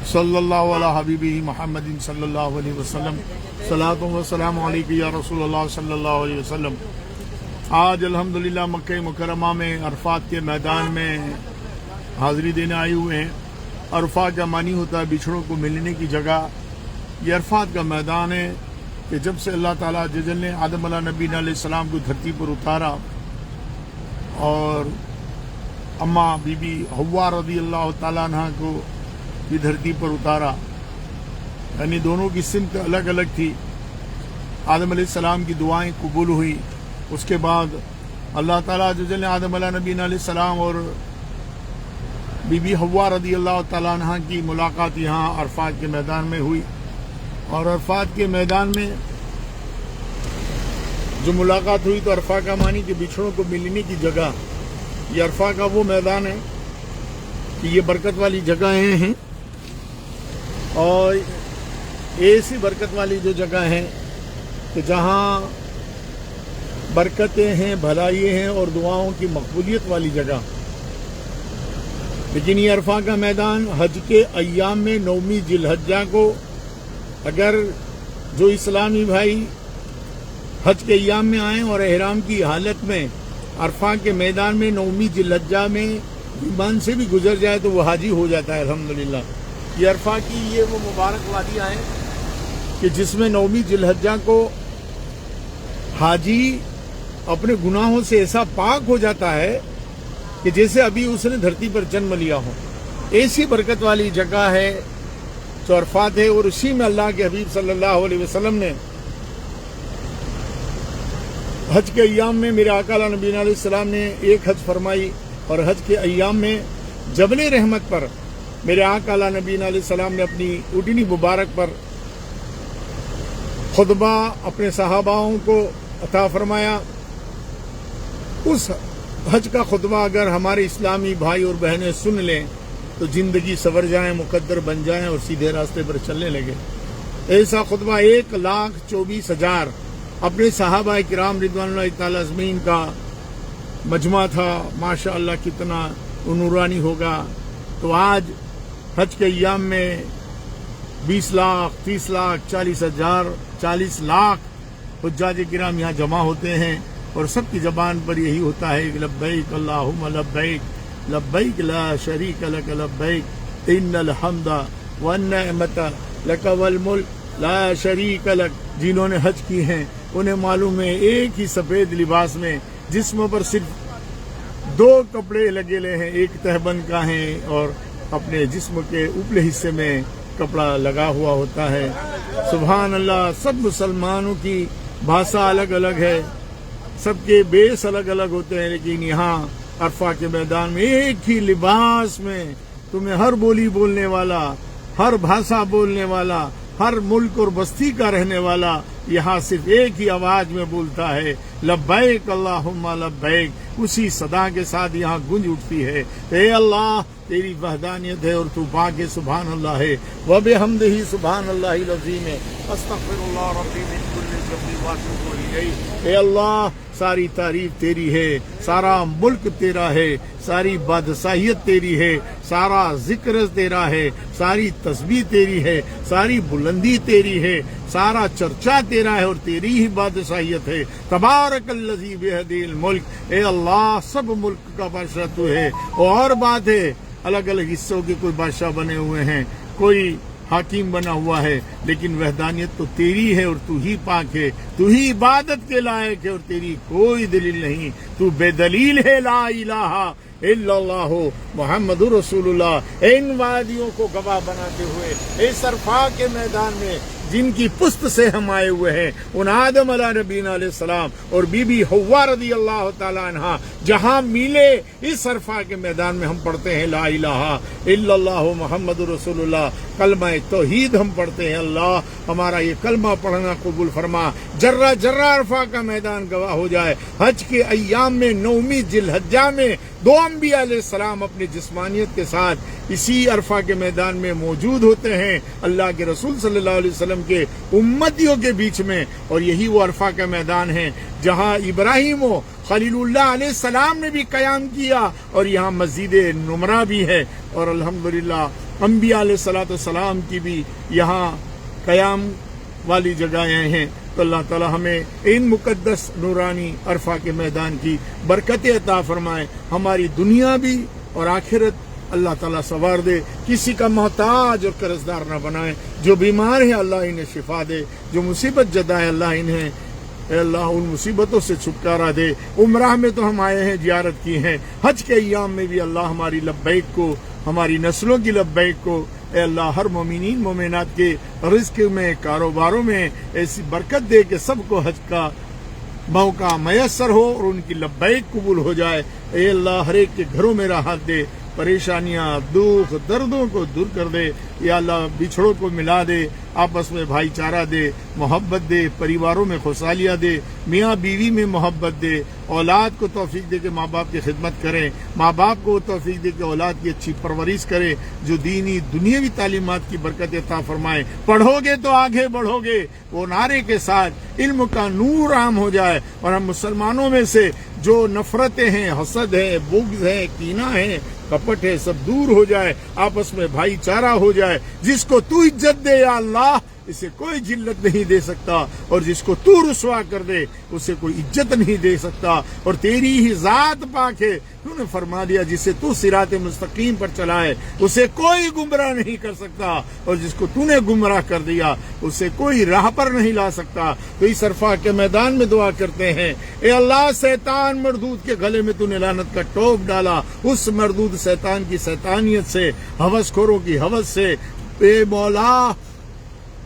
صلی اللہ علیہ حبیبہ محمد صلی اللہ علیہ وسلم صلاۃ و سلام علیک یا رسول اللہ صلی اللہ علیہ وسلم۔ آج الحمدللہ مکہ مکرمہ میں عرفات کے میدان میں حاضری دینے آئے ہوئے ہیں۔ عرفات کا معنی ہوتا ہے بچھڑوں کو ملنے کی جگہ۔ یہ عرفات کا میدان ہے کہ جب سے اللہ تعالیٰ جل نے آدم علیہ نبی علیہ السلام کو دھرتی پر اتارا اور اماں بی بی حوا رضی اللہ تعالیٰ عنہ کو بھی دھرتی پر اتارا، یعنی دونوں کی سمت الگ الگ تھی۔ آدم علیہ السلام کی دعائیں قبول ہوئی، اس کے بعد اللہ تعالیٰ جل نے آدم علیہ نبی علیہ السلام اور بی بی حوا رضی اللہ تعالیٰ عنہ کی ملاقات یہاں عرفات کے میدان میں ہوئی۔ اور عرفات کے میدان میں جو ملاقات ہوئی تو عرفات کا معنی کہ بچھڑوں کو ملنے کی جگہ۔ یہ عرفات کا وہ میدان ہے کہ یہ برکت والی جگہیں ہیں، اور ایسی برکت والی جو جگہ ہیں کہ جہاں برکتیں ہیں، بھلائی ہیں اور دعاؤں کی مقبولیت والی جگہ۔ لیکن یہ عرفات کا میدان حج کے ایام میں 9ویں ذی الحجہ کو اگر جو اسلامی بھائی حج کے ایام میں آئیں اور احرام کی حالت میں عرفات کے میدان میں 9ویں ذی الحجہ میں ایمان سے بھی گزر جائے تو وہ حاجی ہو جاتا ہے الحمدللہ۔ یہ عرفات کی یہ وہ مبارک وادیاں ہیں کہ جس میں 9ویں ذی الحجہ کو حاجی اپنے گناہوں سے ایسا پاک ہو جاتا ہے کہ جیسے ابھی اس نے دھرتی پر جنم لیا ہو۔ ایسی برکت والی جگہ ہے جو عرفات ہے، اور اسی میں اللہ کے حبیب صلی اللہ علیہ وسلم نے حج کے ایام میں میرے آقا علیہ نبی علیہ السلام نے ایک حج فرمائی، اور حج کے ایام میں جبل رحمت پر میرے آقا علیہ نبی علیہ السلام نے اپنی اٹھنی مبارک پر خطبہ اپنے صحاباؤں کو عطا فرمایا۔ اس حج کا خطبہ اگر ہمارے اسلامی بھائی اور بہنیں سن لیں تو زندگی سنور جائیں، مقدر بن جائیں اور سیدھے راستے پر چلنے لگے۔ ایسا خطبہ 1,24,000 اپنے صحابہ کرام رضوان اللہ تعالی اجمعین کا مجمع تھا۔ ماشاءاللہ کتنا نورانی ہوگا۔ تو آج حج کے ایام میں 20 لاکھ، 30 لاکھ، 40,000، 40 لاکھ حجاج کرام یہاں جمع ہوتے ہیں، اور سب کی زبان پر یہی ہوتا ہے لبیک اللہم لبیک لبیک لا شریک لک لبیک ان الحمد والنعمت لک والملک لا شریک لک۔ جنہوں نے حج کی ہیں انہیں معلوم ہے ایک ہی سفید لباس میں جسم پر صرف 2 کپڑے لگے لے ہیں، ایک تہبند کا ہے اور اپنے جسم کے اوپرے حصے میں کپڑا لگا ہوا ہوتا ہے۔ سبحان اللہ، سب مسلمانوں کی بھاشا الگ الگ ہے، سب کے بیس الگ الگ ہوتے ہیں، لیکن یہاں عرفات کے میدان میں ایک ہی لباس میں تمہیں ہر بولی بولنے والا، ہر بھاشا بولنے والا، ہر ملک اور بستی کا رہنے والا یہاں صرف ایک ہی آواز میں بولتا ہے لبیک اللہم لبیک۔ اسی صدا کے ساتھ یہاں گونج اٹھتی ہے اے اللہ تیری وحدانیت ہے اور تو پاک ہے، سبحان اللہ ہے وبحمدہ سبحان اللہ العظیم ہے، استغفر اللہ ربی من کل ذنب واتوب الیہ۔ اے اللہ ساری تعریف تیری ہے، سارا ملک تیرا ہے، ساری بادشاہیت تیری ہے، سارا ذکر تیرا ہے، ساری تسبیح تیری ہے، ساری بلندی تیری ہے، سارا چرچا تیرا ہے اور تیری ہی بادشاہیت ہے۔ تبارک الذی بیدہ الملک۔ اے اللہ سب ملک کا بادشاہ تو ہے، اور بات ہے الگ الگ حصوں کے کوئی بادشاہ بنے ہوئے ہیں، کوئی حاکم بنا ہوا ہے، لیکن وحدانیت تو تیری ہے اور تو ہی پاک ہے، تو ہی عبادت کے لائق ہے اور تیری کوئی دلیل نہیں، تو بے دلیل ہے۔ لا الہ الا اللہ محمد رسول اللہ۔ ان وادیوں کو گواہ بناتے ہوئے اس عرفات کے میدان میں جن کی پشت سے ہم آئے ہوئے ہیں، ان آدم علیہ نبی علیہ السلام اور بی بی حوا رضی اللہ تعالی عنہ جہاں ملے، اس عرفات کے میدان میں ہم پڑھتے ہیں لا الہ الا اللہ محمد رسول اللہ، کلمہ توحید ہم پڑھتے ہیں۔ اللہ ہمارا یہ کلمہ پڑھنا قبول فرما، جرہ جرہ عرفات کا میدان گواہ ہو جائے۔ حج کے ایام میں 9ویں ذی الحجہ میں 2 انبیاء علیہ السلام اپنی جسمانیت کے ساتھ اسی عرفہ کے میدان میں موجود ہوتے ہیں اللہ کے رسول صلی اللہ علیہ وسلم کے امتیوں کے بیچ میں، اور یہی وہ عرفہ کا میدان ہے جہاں ابراہیم و خلیل اللہ علیہ السلام نے بھی قیام کیا، اور یہاں مسجد نمرہ بھی ہے، اور الحمدللہ انبیاء علیہ السلام کی بھی یہاں قیام والی جگہیں ہیں۔ تو اللہ تعالی ہمیں ان مقدس نورانی عرفہ کے میدان کی برکت عطا فرمائے، ہماری دنیا بھی اور آخرت اللہ تعالیٰ سنوار دے، کسی کا محتاج اور قرضدار نہ بنائے، جو بیمار ہیں اللہ انہیں شفا دے، جو مصیبت زدہ ہے اللہ انہیں اے اللہ ان مصیبتوں سے چھٹکارا دے۔ عمرہ میں تو ہم آئے ہیں، زیارت کی ہیں، حج کے ایام میں بھی اللہ ہماری لبیک کو، ہماری نسلوں کی لبیک کو اے اللہ ہر مومنین مومنات کے رزق میں، کاروباروں میں ایسی برکت دے کہ سب کو حج کا موقع میسر ہو اور ان کی لبیک قبول ہو جائے۔ اے اللہ ہر ایک کے گھروں میں راحت دے، پریشانیاں، دکھ، دردوں کو دور کر دے، یا اللہ بچھڑوں کو ملا دے، آپس میں بھائی چارہ دے، محبت دے، پریواروں میں خوشحالیاں دے، میاں بیوی میں محبت دے، اولاد کو توفیق دے کہ ماں باپ کی خدمت کریں، ماں باپ کو توفیق دے کہ اولاد کی اچھی پرورش کرے، جو دینی دنیاوی تعلیمات کی برکت عطا فرمائے۔ پڑھو گے تو آگے بڑھو گے، وہ نعرے کے ساتھ علم کا نور عام ہو جائے، اور ہم مسلمانوں میں سے جو نفرتیں ہیں، حسد ہے، بغض ہے، کینہ ہے، کپٹ ہے، سب دور ہو جائے، آپس میں بھائی چارہ ہو جائے۔ جس کو تو عزت دے یا اللہ اسے کوئی ذلت نہیں دے سکتا، اور جس کو تو رسوا کر دے اسے کوئی عزت نہیں دے سکتا، اور تیری ہی ذات پاک ہے، تو نے فرما دیا جسے تو صراط مستقیم پر چلائے اسے کوئی گمراہ نہیں کر سکتا، اور جس کو تو نے گمراہ کر دیا اسے کوئی راہ پر نہیں لا سکتا۔ تو اس عرفہ کے میدان میں دعا کرتے ہیں اے اللہ شیطان مردود کے گلے میں تو نے لعنت کا ٹوپ ڈالا، اس مردود شیطان کی شیطانیت سے، ہوس خوروں کی ہوس سے، اے مولا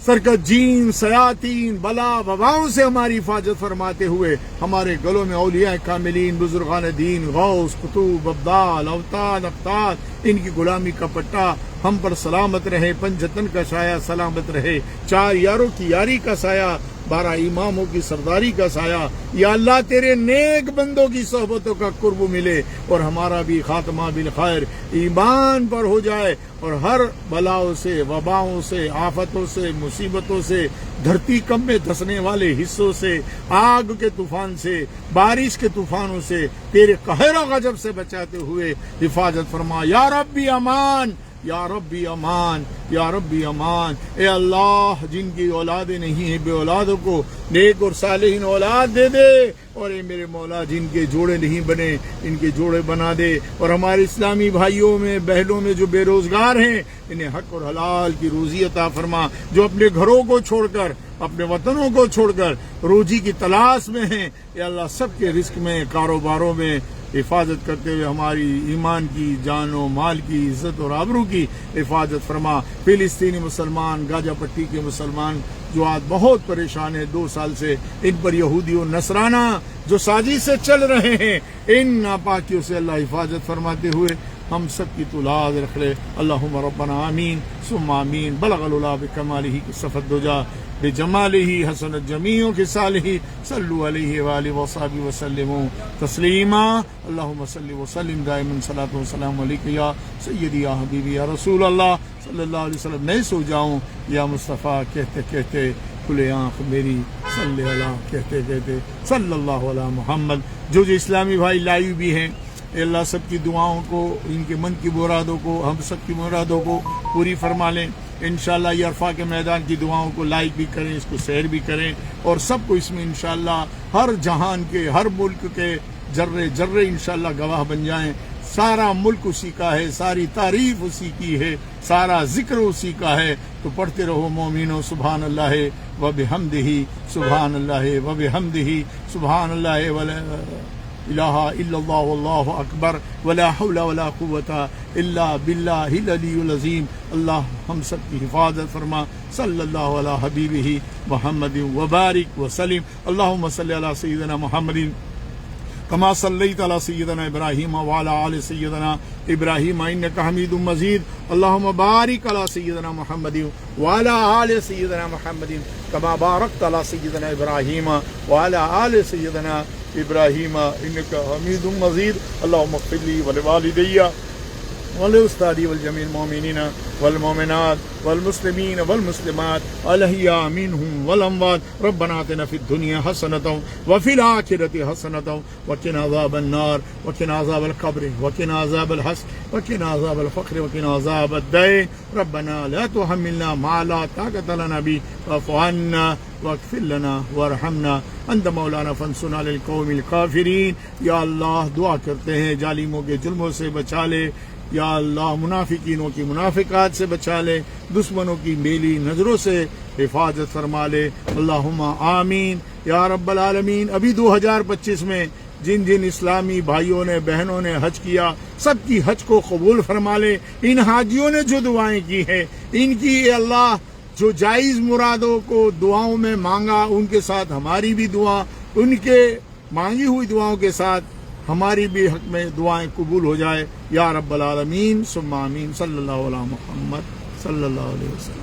سرکت جین، شیاطین، بلا وباؤں سے ہماری حفاظت فرماتے ہوئے ہمارے گلوں میں اولیاء کاملین، بزرگان دین، غوث، قطب، ابدال، اوتاد، اقطاب، ان کی غلامی کا پٹا ہم پر سلامت رہے، پنجتن کا سایہ سلامت رہے، چار یاروں کی یاری کا سایہ، 12 اماموں کی سرداری کا سایہ، یا اللہ تیرے نیک بندوں کی صحبتوں کا قرب ملے، اور ہمارا بھی خاتمہ بالخیر ایمان پر ہو جائے، اور ہر بلاؤں سے، وباؤں سے، آفتوں سے، مصیبتوں سے، دھرتی کم میں دھسنے والے حصوں سے، آگ کے طوفان سے، بارش کے طوفانوں سے، تیرے قہر و غضب سے بچاتے ہوئے حفاظت فرما۔ یا ربی امان، یا ربی امان، یا ربی امان۔ اے اللہ جن کی اولادیں نہیں ہیں، بے اولادوں کو نیک اور صالحین اولاد دے دے، اور اے میرے مولا جن کے جوڑے نہیں بنے ان کے جوڑے بنا دے، اور ہمارے اسلامی بھائیوں میں بہنوں میں جو بے روزگار ہیں انہیں حق اور حلال کی روزی عطا فرما، جو اپنے گھروں کو چھوڑ کر، اپنے وطنوں کو چھوڑ کر روزی کی تلاش میں ہیں، اے اللہ سب کے رزق میں، کاروباروں میں حفاظت کرتے ہوئے ہماری ایمان کی، جان و مال کی، عزت اور آبرو کی حفاظت فرما۔ فلسطینی مسلمان، گاجا پٹی کے مسلمان جو آج بہت پریشان ہیں 2 سال سے، ان پر یہودی و نصرانہ جو سازش سے چل رہے ہیں، ان ناپاکیوں سے اللہ حفاظت فرماتے ہوئے ہم سب کی تو لاز رکھ لے۔ اللہم ربنا آمین ثم آمین۔ بلغ العلا بکمالہ کشف الدجا بجمالہ حسنت جمیع خصالہ، صلوا علیہ وآلہ وصحبہ وسلم تسلیما۔ اللہم صل وسلم دائما صلاۃ وسلام علیک یا سیدی یا حبیبی یا رسول اللہ صلی اللہ علیہ وسلم۔ میں سو جاؤں یا مصطفیٰ کہتے کہتے، کھلے آنکھ میری صلی اللہ کہتے کہتے، صلی اللہ علی محمد۔ جو اسلامی بھائی لائیو بھی ہیں، اے اللہ سب کی دعاؤں کو، ان کے من کی مرادوں کو، ہم سب کی مرادوں کو پوری فرما لیں۔ انشاءاللہ یہ عرفہ کے میدان کی دعاؤں کو لائک بھی کریں، اس کو شیئر بھی کریں، اور سب کو اس میں انشاءاللہ ہر جہان کے، ہر ملک کے ذرے ذرے انشاءاللہ گواہ بن جائیں۔ سارا ملک اسی کا ہے، ساری تعریف اسی کی ہے، سارا ذکر اسی کا ہے۔ تو پڑھتے رہو مومنو سبحان اللہ و بحمدہ، سبحان اللہ و بحمدہ، سبحان اللہ ولا الہ الا اللہ واللہ اکبر، ولا حول ولا قوت الا باللہ العلی العظیم۔ اللہ ہم سب کی حفاظت فرما، صلی اللہ علی حبیبہ محمد وبارک وسلم۔ اللہم صلی علی سیدنا محمد کما صلیت علی سیدنا ابراہیم وعلی آل سیدنا ابراہیم انک حمید مجید۔ اللہم بارک علی سیدنا محمد وعلی آل سیدنا محمد کما بارکت علی سیدنا ابراہیم وعلی آل سیدنا ابراہیم انک حمید مجید۔ اللہم اغفر لی ولوالدی ولأستاذي والجميع المؤمنين والمؤمنات والمسلمين والمسلمات الأحياء منهم والأموات ربنا آتنا في الدنيا حسنة وفي الآخرة حسنة وقنا عذاب النار وقنا عذاب القبر وقنا عذاب الحسد وقنا عذاب الفقر وقنا عذاب الدين ربنا لا تحملنا ما لا طاقة لنا به واعف عنا واغفر لنا وارحمنا انت مولانا فانصرنا علی القوم الکافرین. یا اللہ دعا کرتے ہیں ظالموں کے ظلموں سے بچا لے، یا اللہ منافقینوں کی منافقات سے بچا لے، دشمنوں کی میلی نظروں سے حفاظت فرما لے. اللہم آمین یا رب العالمین. ابھی 2025 میں جن جن اسلامی بھائیوں نے بہنوں نے حج کیا سب کی حج کو قبول فرما لے. ان حاجیوں نے جو دعائیں کی ہیں ان کی اے اللہ جو جائز مرادوں کو دعاؤں میں مانگا ان کے ساتھ ہماری بھی دعا، ان کے مانگی ہوئی دعاؤں کے ساتھ ہماری بھی حق میں دعائیں قبول ہو جائے. یا رب العالمین ثم آمین. صلی اللہ علیہ محمد صلی اللہ علیہ وسلم.